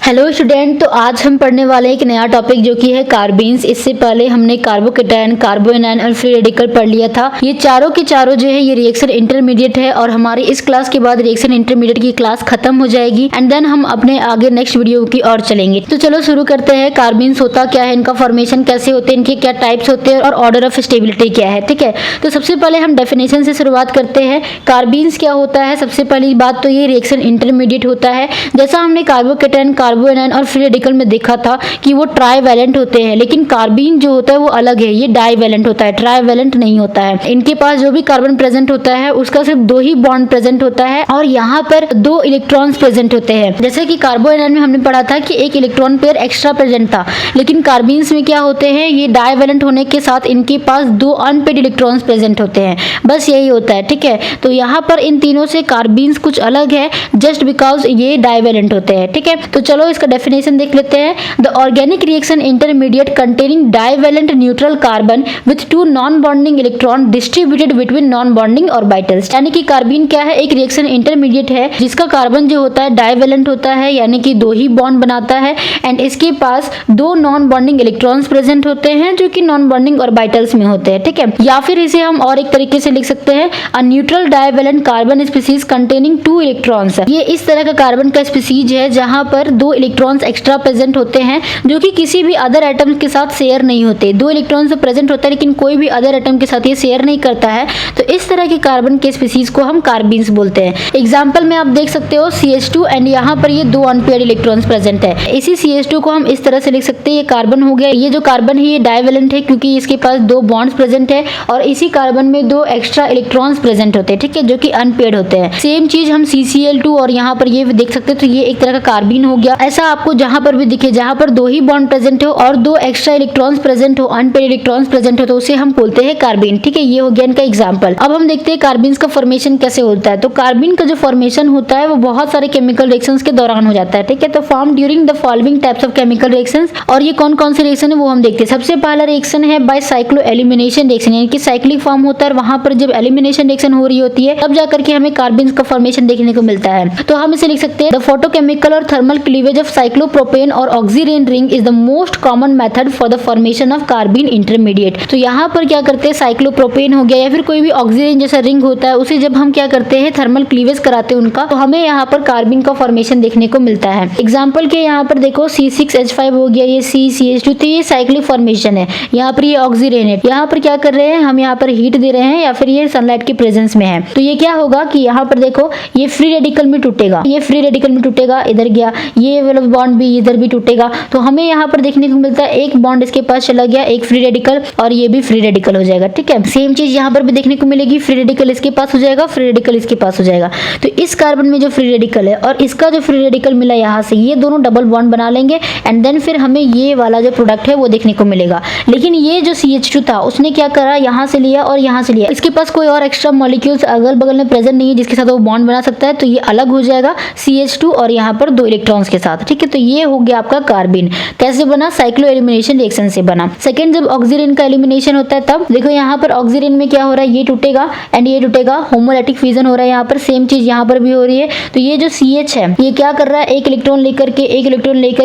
Hello student, तो आज हम पढ़ने वाले हैं एक नया टॉपिक जो कि है कार्बीन्स। इससे पहले हमने कार्बोकेटायन, कार्बोएनायन और फ्री रेडिकल पढ़ लिया था। ये चारों के चारों जो है ये रिएक्शन इंटरमीडिएट है और हमारी इस क्लास के बाद रिएक्शन इंटरमीडिएट की क्लास खत्म हो जाएगी एंड देन हम अपने आगे नेक्स्ट वीडियो की ओर चलेंगे। तो चलो शुरू करते हैं। कार्बीन्स होता क्या है, इनका फॉर्मेशन कैसे होते हैं, इनके क्या टाइप्स होते हैं और ऑर्डर ऑफ स्टेबिलिटी क्या है। ठीक है, तो सबसे पहले हम डेफिनेशन से शुरुआत करते हैं। कार्बीन्स क्या होता है, सबसे पहली बात तो ये रिएक्शन इंटरमीडिएट होता है। जैसा हमने कार्बोकेटायन, कार्बोएनायन और फ्री रेडिकल में देखा था कि वो ट्राईवैलेंट होते हैं, लेकिन कार्बीन जो होता है वो अलग है, ये डाईवैलेंट होता है, ट्राईवैलेंट नहीं होता है। इनके पास जो भी कार्बन प्रेजेंट होता है उसका सिर्फ 2 ही बॉन्ड प्रेजेंट होता है और यहाँ पर 2 इलेक्ट्रॉन्स प्रेजेंट होते हैं। जैसे कि कार्बोएनायन में हमने पढ़ा था कि एक इलेक्ट्रॉन पेयर एक्स्ट्रा प्रेजेंट था, लेकिन कार्बीन्स में क्या होते हैं, ये डाईवैलेंट होने के साथ इनके पास 2 अनपेड इलेक्ट्रॉन्स प्रेजेंट होते हैं, बस यही होता है। ठीक है, तो यहाँ पर इन तीनों से कार्बीन्स कुछ अलग है जस्ट बिकॉज ये डाईवैलेंट होते हैं। ठीक है, तो चलो इसका डेफिनेशन देख लेते हैं। The organic reaction intermediate containing divalent neutral carbon with 2 non bonding electron distributed between non bonding orbitals. यानी कि कार्बीन क्या है, एक रिएक्शन इंटरमीडिएट है जिसका कार्बन जो होता है डाईवैलेंट होता है, यानी कि 2 ही बॉन्ड बनाता है एंड इसके पास 2 नॉन बॉन्डिंग इलेक्ट्रॉन्स प्रेजेंट होते हैं जो कि नॉन बॉन्डिंग ऑर्बिटल्स में होते हैं। ठीक है, या फिर इसे हम और एक तरीके से लिख सकते हैं, a neutral divalent carbon species containing 2 electrons. ये इस तरह का कार्बन का स्पीसीज है जहां पर 2 इलेक्ट्रॉन्स एक्स्ट्रा प्रेजेंट होते हैं जो कि किसी भी अदर एटम के साथ शेयर नहीं होते। 2 इलेक्ट्रॉन्स प्रेजेंट होता है लेकिन कोई भी अदर एटम के साथ ये शेयर नहीं करता है, तो इस तरह के कार्बन के स्पीसीज को हम कार्बीन्स बोलते हैं। एग्जांपल में आप देख सकते हो CH2 एंड यहाँ पर ये 2 अनपेयर्ड इलेक्ट्रॉन्स प्रेजेंट है। इसी CH2 को हम इस तरह से लिख सकते हैं, ये कार्बन हो गया। ये जो कार्बन है ये डाईवैलेंट है क्योंकि इसके पास 2 बॉन्ड्स प्रेजेंट है और इसी कार्बन में 2 एक्स्ट्रा इलेक्ट्रॉन्स प्रेजेंट होते हैं। ठीक है, जो कि अनपेयर्ड होते हैं। सेम चीज हम CCl2 और यहाँ पर ये देख सकते हैं, तो ये एक तरह का कार्बीन हो गया। ऐसा आपको जहां पर भी दिखे जहां पर 2 ही बॉन्ड प्रेजेंट हो और 2 एक्स्ट्रा इलेक्ट्रॉन्स प्रेजेंट हो, अनपेयर्ड इलेक्ट्रॉन्स प्रेजेंट हो, तो उसे हम बोलते हैं कार्बीन। ठीक है, ये हो गया इनका एग्जांपल। अब हम देखते हैं कार्बीन्स का फॉर्मेशन कैसे होता है। तो कार्बीन का जो फॉर्मेशन होता है वो बहुत सारे केमिकल रिएक्शंस के दौरान हो जाता है। ठीक है, तो form during the following types of chemical reactions, और ये कौन कौन से रिएक्शन है वो हम देखते हैं। सबसे पहला रिएक्शन है बाय साइक्लो एलिमिनेशन रिएक्शन, यानी कि साइक्लिक फॉर्म होता है और वहां पर जब एलिमिनेशन रिएक्शन हो रही होती है तब जाकर के हमें कार्बीन्स का फॉर्मेशन देखने को मिलता है। तो हम इसे लिख सकते हैं, द फोटोकेमिकल और थर्मल क्लीवेज ऑफ साइक्लोप्रोपेन और oxirene ring is the most common method for the formation of carbene intermediate. तो यहाँ पर क्या करते हैं, साइक्लोप्रोपेन हो गया या फिर कोई भी ऑक्सीजन जैसा रिंग होता है, उसे जब हम क्या करते हैं थर्मल क्लीवेज कराते हैं उनका, तो हमें यहाँ पर कार्बीन का फॉर्मेशन देखने को मिलता है। एग्जाम्पल के यहाँ पर देखो C6H5 हो गया, ये CCH2, तो ये साइक्लिक फॉर्मेशन है। यहाँ पर ये ऑक्सीजन है, यहाँ पर क्या कर रहे हैं हम, यहाँ पर हीट दे रहे हैं या फिर ये सनलाइट के प्रेजेंस में है। तो ये क्या होगा कि यहाँ पर देखो ये फ्री रेडिकल में टूटेगा, ये फ्री रेडिकल में टूटेगा, इधर गया, ये वाला बॉन्ड भी इधर भी टूटेगा। तो हमें यहाँ पर देखने को मिलता है एक बॉन्ड इसके पास चला गया, एक फ्री रेडिकल, और ये भी फ्री रेडिकल हो जाएगा। ठीक है, सेम चीज यहाँ पर भी देखने को मिलेगी, फ्री रेडिकल इसके पास हो जाएगा, फ्री रेडिकल इसके पास हो जाएगा। तो इस कार्बन में जो फ्री रेडिकल है और इसका जो फ्री रेडिकल मिला यहाँ से, ये दोनों डबल बॉन्ड बना लेंगे एंड देन फिर हमें ये वाला जो प्रोडक्ट है वो देखने को मिलेगा। लेकिन ये जो CH2 था उसने क्या करा, यहाँ से लिया और यहाँ से लिया, इसके पास कोई और एक्स्ट्रा मॉलिक्यूल्स अगल बगल में प्रेजेंट नहीं है जिसके साथ वो बॉन्ड बना सकता है, तो ये अलग हो जाएगा CH2 और यहाँ पर 2 इलेक्ट्रॉन्स के साथ। ठीक है, तो ये हो गया आपका कार्बीन। कैसे बना, साइक्लो एलिमिनेशन रिएक्शन से बना। सेकंड, जब ऑक्सीजन का एलिमिनेशन होता है तब देखो यहाँ पर ऑक्सीजन में क्या हो रहा है, ये टूटेगा एंड ये टूटेगा, होमोलैटिक फ्यूजन हो रहा है यहाँ पर। सेम चीज यहाँ पर भी हो रही है। तो ये जो CH है ये क्या कर रहा है, एक इलेक्ट्रॉन लेकर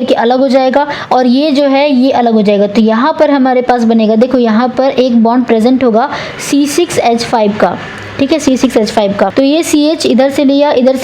के अलग हो जाएगा और ये जो है ये अलग हो जाएगा। तो यहाँ पर हमारे पास बनेगा, देखो यहाँ पर एक बॉन्ड प्रेजेंट होगा C6H5 का। ठीक है, C6H5 का, तो ये CH इधर से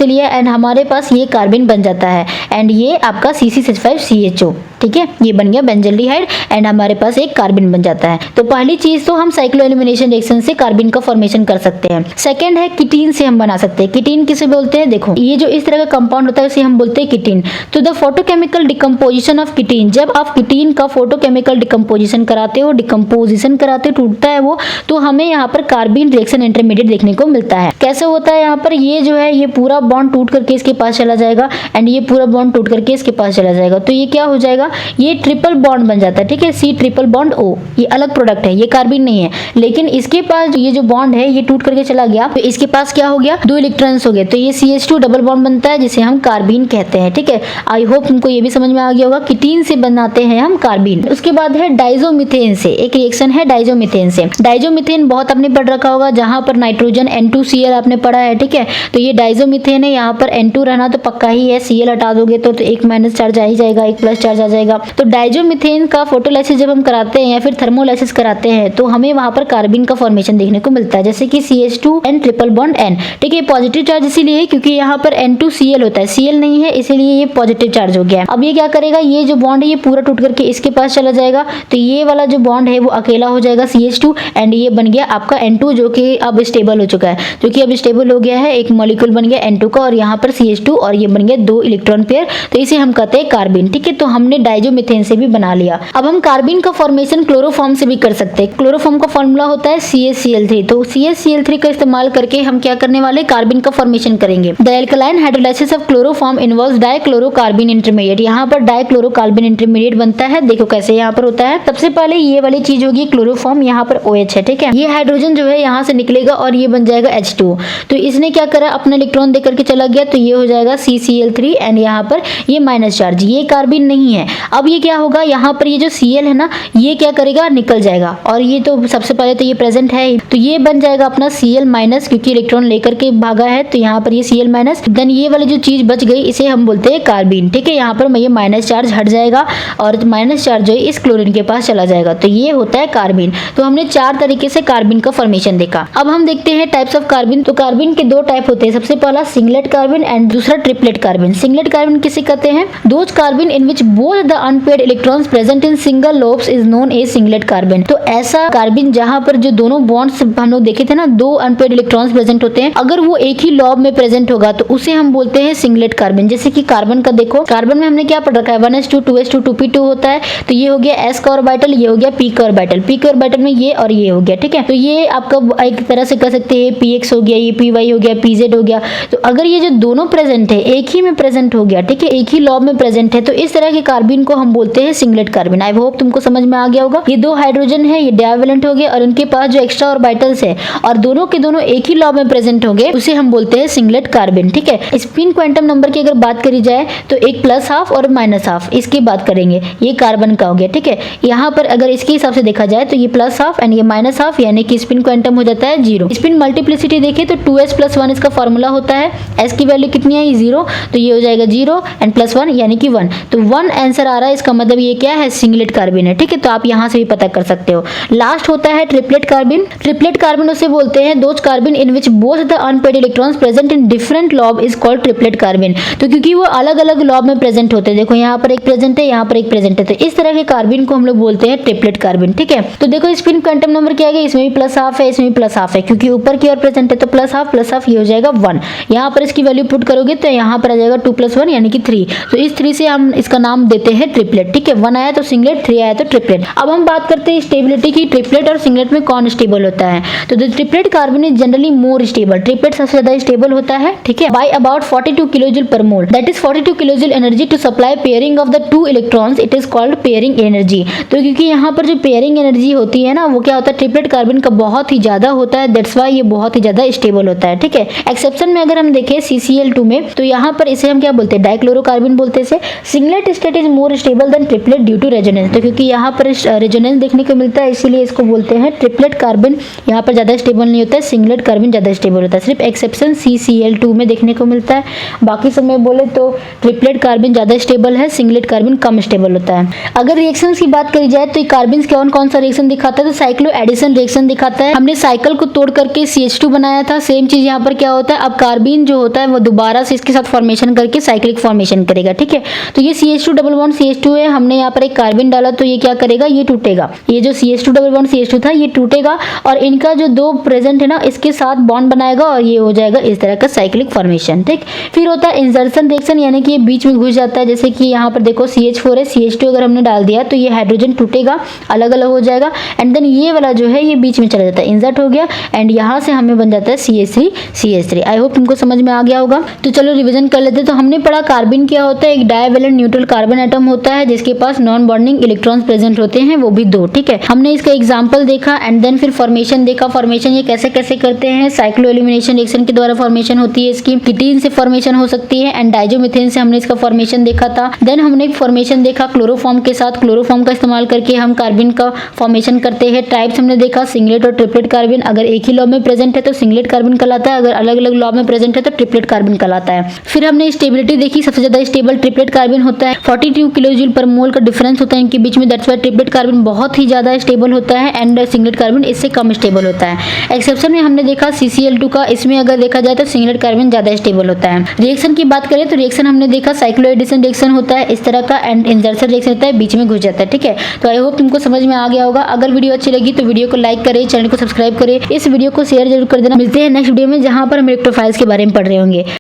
लिया एंड हमारे पास ये कार्बन बन जाता है एंड ये आपका C6H5 CHO। ठीक है, ये बन गया बेंजल्डिहाइड एंड हमारे पास एक कार्बन बन जाता है। तो पहली चीज तो हम साइक्लो एलिमिनेशन रिएक्शन से कार्बन का फॉर्मेशन कर सकते हैं। सेकंड है कीटीन से हम बना सकते हैं। कीटीन किसे बोलते हैं, देखो ये जो इस तरह का कंपाउंड होता है उसे हम बोलते हैं कीटीन। तो द फोटोकेमिकल डिकम्पोजिशन ऑफ कीटीन, जब आप कीटीन का फोटोकेमिकल डिकम्पोजिशन कराते हो, टूटता है वो, तो हमें यहाँ पर कार्बन रिएक्शन इंटरमीडिएट देखने को मिलता है। कैसे होता है, यहाँ पर ये जो है ये पूरा बॉन्ड टूट करके इसके पास चला जाएगा एंड ये पूरा बॉन्ड टूट करके इसके पास चला जाएगा। तो ये क्या हो जाएगा, ये ट्रिपल बॉन्ड बन जाता है। ठीक है, C ट्रिपल बॉन्ड O, ये अलग प्रोडक्ट है, ये कार्बन नहीं है, लेकिन इसके पास ये जो बॉन्ड है ये टूट करके चला गया, तो इसके पास क्या हो गया, 2 इलेक्ट्रॉन्स हो गए, तो ये CH2 डबल बॉन्ड बनता है जिसे हम कार्बन कहते हैं। ठीक है, आई होप तुमको ये भी समझ में आ गया होगा, कीटीन से बनाते हैं हम कार्बन। उसके बाद है डाइजोमीथेन से, एक रिएक्शन है डाइजोमीथेन से। डाइजोमीथेन बहुत आपने पढ़ रखा होगा, जहां पर नाइट्रोजन हाइड्रोजन N2Cl आपने पढ़ा है, ठीक है। तो ये डाइजोमीथेन है, यहाँ पर N2 रहना तो पक्का ही है, Cl हटा दोगे तो एक माइनस चार्ज आ ही जाएगा, एक प्लस चार्ज आ जाएगा। तो डाइजोमीथेन का फोटोलाइसिस जब हम कराते हैं या फिर थर्मोलाइसिस कराते हैं तो हमें वहां पर कार्बिन का फॉर्मेशन देखने को मिलता है, जैसे कि CH2N ट्रिपल बॉन्ड N, ठीक है। पॉजिटिव चार्ज इसीलिए है क्योंकि यहाँ पर N2Cl होता है, Cl नहीं है इसीलिए ये पॉजिटिव चार्ज हो गया। अब ये क्या करेगा, ये जो बॉन्ड है ये पूरा टूट करके इसके पास चला जाएगा, तो ये वाला जो बॉन्ड है वो अकेला हो जाएगा CH2 एंड ये बन गया आपका N2 जो कि अब स्टेबल हो चुका है, जो कि अब स्टेबल हो गया है, एक मॉलिक्यूल बन गया N2 का और यहाँ पर CH2 और ये बन गया 2 इलेक्ट्रॉन पेयर, तो इसे हम कहते हैं कार्बिन, ठीक है। तो हमने डाइजोमीथेन से भी बना लिया। अब हम कार्बिन का फॉर्मेशन क्लोरोफॉर्म से भी कर सकते हैं। क्लोरोफॉर्म का फॉर्मूला होता है CaCl3, तो CaCl3 का इस्तेमाल करके हम क्या करने वाले, कार्बिन का फॉर्मेशन करेंगे। The alkaline hydrolysis of chloroform involves dichlorocarbene intermediate, यहाँ पर डाइक्लोरोकार्बिन इंटरमीडिएट बनता है। देखो कैसे यहाँ पर होता है, सबसे पहले ये वाली चीज होगी क्लोरोफॉर्म, यहाँ पर OH है, ठीक है। ये हाइड्रोजन जो है यहाँ से निकलेगा और ये बन जाएगा H2, तो इसने क्या करा, अपना इलेक्ट्रॉन देकर के चला गया, तो ये हो जाएगा CCl3 एंड यहाँ पर ये माइनस चार्ज, ये कार्बिन नहीं है। अब ये क्या होगा, यहाँ पर ये जो Cl है ना ये क्या करेगा, निकल जाएगा, और ये तो सबसे पहले तो ये प्रेजेंट है, तो ये बन जाएगा अपना Cl माइनस, क्योंकि इलेक्ट्रॉन लेकर के भागा है, तो यहाँ पर ये Cl माइनस, देन ये वाली जो चीज बच गई इसे हम बोलते हैं कार्बिन, ठीक है। यहाँ पर ये माइनस चार्ज हट जाएगा और माइनस चार्ज जो है इस क्लोरीन के पास चला जाएगा, तो ये होता है कार्बिन। तो हमने 4 तरीके से कार्बिन का फॉर्मेशन देखा। अब हम देखते हैं टाइप्स ऑफ कार्बिन। तो कार्बिन के 2 टाइप होते हैं, सबसे पहला सिंगलेट कार्बिन एंड दूसरा ट्रिपलेट कार्बिन। सिंगलेट कार्बिन किसे कहते हैं, those carbene in which both the unpaired electrons present in single lobes is known as singlet carbene. तो ऐसा कार्बिन जहां पर जो दोनों बॉन्ड्स हम लोग देखे थे ना, 2 अनपेयर्ड इलेक्ट्रॉन्स प्रेजेंट होते हैं, अगर वो एक ही लॉब में प्रेजेंट होगा तो उसे हम बोलते हैं सिंगलेट कार्बिन। जैसे कि कार्बन का देखो, कार्बन में हमने क्या पढ़ रखा है, 1s2 2s2 2p2 होता है, तो ये हो गया s का ऑर्बिटल, ये हो गया p का ऑर्बिटल, p के ऑर्बिटल में ये और ये हो गया, ठीक है। तो ये आपका एक तरह से कह सकते हैं px हो गया, ये py हो गया, pz हो गया। तो अगर ये जो दोनों प्रेजेंट है, एक ही में प्रेजेंट हो गया, ठीक है, एक ही लॉब में प्रेजेंट है, तो इस तरह के कार्बिन को हम बोलते हैं सिंगलेट कार्बिन। आई होप तुमको समझ में आ गया होगा। ये 2 हाइड्रोजन है, ये डाइवैलेंट हो गए और इनके पास जो एक्स्ट्रा ऑर्बिटल्स है और दोनों के दोनों एक ही लॉब में प्रेजेंट हो गए, उसे हम बोलते हैं सिंगलेट कार्बिन, ठीक है। स्पिन क्वांटम नंबर की अगर बात करी जाए तो एक प्लस हाफ और माइनस हाफ, इसकी बात करेंगे, ये कार्बन का हो गया, ठीक है। यहाँ पर अगर इसके हिसाब से देखा जाए तो ये प्लस हाफ एंड ये माइनस हाफ, यानी कि स्पिन क्वांटम हो जाता है 0। स्पिन मल्टीप्लिसिटी देखें तो 2s+1 इसका फॉर्मूला होता है, s की वैल्यू कितनी आई 0, तो ये हो जाएगा 0 एंड +1 यानी कि 1, तो 1 आंसर आ रहा है, इसका मतलब ये क्या है, सिंगलेट कार्बिन है, ठीक है। तो आप यहाँ से भी पता कर सकते हो। लास्ट होता है ट्रिपलेट कार्बिन। ट्रिपलेट कार्बिन उसे बोलते हैं those carbene in which both the unpaired electrons present in different lobe is called triplet carbene. तो क्योंकि वो अलग अलग लॉब में प्रेजेंट होते हैं, देखो यहाँ पर एक प्रेजेंट है, यहाँ पर एक प्रेजेंट है, तो इस तरह के कार्बिन को हम लोग बोलते हैं ट्रिपलेट कार्बिन, ठीक है। तो देखो स्पिन क्वांटम नंबर क्या है, इसमें भी प्लस हाफ है, इसमें भी प्लस हाफ है, क्योंकि ऊपर की ओर प्रेजेंट है, तो प्लस हाफ ये हो जाएगा 1। यहाँ पर इसकी वैल्यू पुट करोगे तो यहाँ पर आ जाएगा 2+1 यानी कि 3, तो इस 3 से हम इसका नाम देते हैं ट्रिपलेट, ठीक है। 1 आया तो सिंगलेट, 3 आया तो ट्रिपलेट। अब हम बात करते हैं स्टेबिलिटी की, ट्रिपलेट और सिंगलेट में कौन स्टेबल होता है। तो the triplet carbon is generally more stable, triplet सबसे ज्यादा स्टेबल होता है, ठीक है, by about 42 kilojoule per mole, that is 42 kilojoule energy to supply pairing of the 2 electrons, it is called pairing energy. तो क्योंकि यहाँ पर जो पेयरिंग एनर्जी होती है ना, वो क्या होता है, ट्रिपलेट कार्बन का बहुत ही ज्यादा होता है, दैट्स व्हाई ये बहुत ही ज्यादा स्टेबल होता है, ठीक है। एक्सेप्शन में अगर हम देखें CCl2 में, तो यहाँ पर इसे हम क्या बोलते हैं, डाइक्लोरोकार्बन बोलते हैं। Singlet state is more stable than triplet due to resonance, तो क्योंकि यहाँ पर रेजोनेंस देखने को मिलता है इसीलिए इसको बोलते हैं ट्रिपलेट कार्बन। यहाँ पर ज्यादा स्टेबल नहीं होता है, सिंगलेट कार्बन ज्यादा स्टेबल होता है, सिर्फ एक्सेप्शन CCl2 में देखने को मिलता है। बाकी सब में बोले तो ट्रिपलेट कार्बन ज्यादा स्टेबल है, सिंगलेट कार्बन कम स्टेबल होता है। अगर रिएक्शन की बात करी जाए तो कार्बन कौन सा रिएक्शन दिखाता है, तो साइक्लो एडिशन रिएक्शन दिखाता है। हमने साइकिल को तोड़ करके CH2 बनाया था, सेम चीज यहाँ पर क्या होता है, अब कार्बन जो होता है वो दोबारा से इसके साथ फॉर्मेशन करके साइक्लिक फॉर्मेशन करेगा, ठीक है। तो ये CH2 डबल बॉन्ड CH2 है, हमने यहाँ पर एक कार्बन डाला तो ये क्या करेगा, ये टूटेगा, ये जो CH2 डबल बॉन्ड CH2 था ये टूटेगा और इनका जो 2 प्रेजेंट है ना इसके साथ बॉन्ड बनाएगा और ये हो जाएगा इस तरह का साइक्लिक फॉर्मेशन, ठीक। फिर होता है इंसर्शन रिएक्शन, यानी कि ये बीच में घुस जाता है, जैसे कि यहाँ पर देखो CH4 है, CH2 अगर हमने डाल दिया तो ये हाइड्रोजन टूटेगा, अलग अलग हो जाएगा एंड देन ये वाला जो है ये बीच में चला जाता है, इंसर्ट हो गया एंड यहाँ से हमें बन जाता है CH3। आई होप तुमको समझ में आ गया होगा। तो चलो रिवीजन कर लेते हैं। तो हमने पढ़ा कार्बन क्या होता है, एक डाइवैलेंट न्यूट्रल कार्बन एटम होता है जिसके पास नॉन बॉन्डिंग इलेक्ट्रॉन्स प्रेजेंट होते हैं, वो भी 2, ठीक है। हमने इसका एग्जांपल देखा एंड देन फिर फॉर्मेशन देखा, फॉर्मेशन ये कैसे कैसे करते हैं, साइक्लो एलिमिनेशन रिएक्शन के द्वारा फॉर्मेशन होती है इसकी, कीटीन से फॉर्मेशन हो सकती है एंड डाइजोमीथेन से हमने इसका फॉर्मेशन देखा था। देन हमने फॉर्मेशन देखा क्लोरोफॉर्म के साथ, क्लोरोफॉर्म का इस्तेमाल करके हम कार्बन का फॉर्मेशन करते हैं। टाइप्स हमने देखा सिंगलेट और ट्रिपलेट कार्बन, अगर एक ही लॉ में में प्रेजेंट है तो सिंगलेट कार्बन कहलाता है, अगर अलग अलग लॉ में प्रेजेंट है तो ट्रिपलेट कार्बन कहलाता है। फिर हमने स्टेबिलिटी देखी, सबसे ज्यादा स्टेबल ट्रिपलेट कार्बन होता है, 42 किलोजूल पर मोल का डिफरेंस होता है इनके बीच में, दैट्स व्हाई ट्रिपलेट कार्बन बहुत ही ज्यादा स्टेबल होता है एंड सिंगलेट कार्बन इससे कम स्टेबल होता है। एक्सेप्शन में हमने देखा CCl2 का, इसमें अगर देखा जाए तो सिंगलेट कार्बन ज्यादा स्टेबल होता है। रिएक्शन की बात करें तो रिएक्शन हमने देखा साइक्लोएडिशन रिएक्शन होता है इस तरह का एंड इंजर्शन रिएक्शन होता है, बीच में घुस जाता है। ठीक है, तो आई होप तुमको समझ में आ गया होगा। अगर वीडियो अच्छी लगी तो वीडियो को लाइक करें, चैनल को सब्सक्राइब करें, इस वीडियो को शेयर जरूर कर देना। मिलते हैं नेक्स्ट वीडियो में जहां पर हम इलेक्ट्रोफाइल्स के बारे में पढ़ रहे होंगे।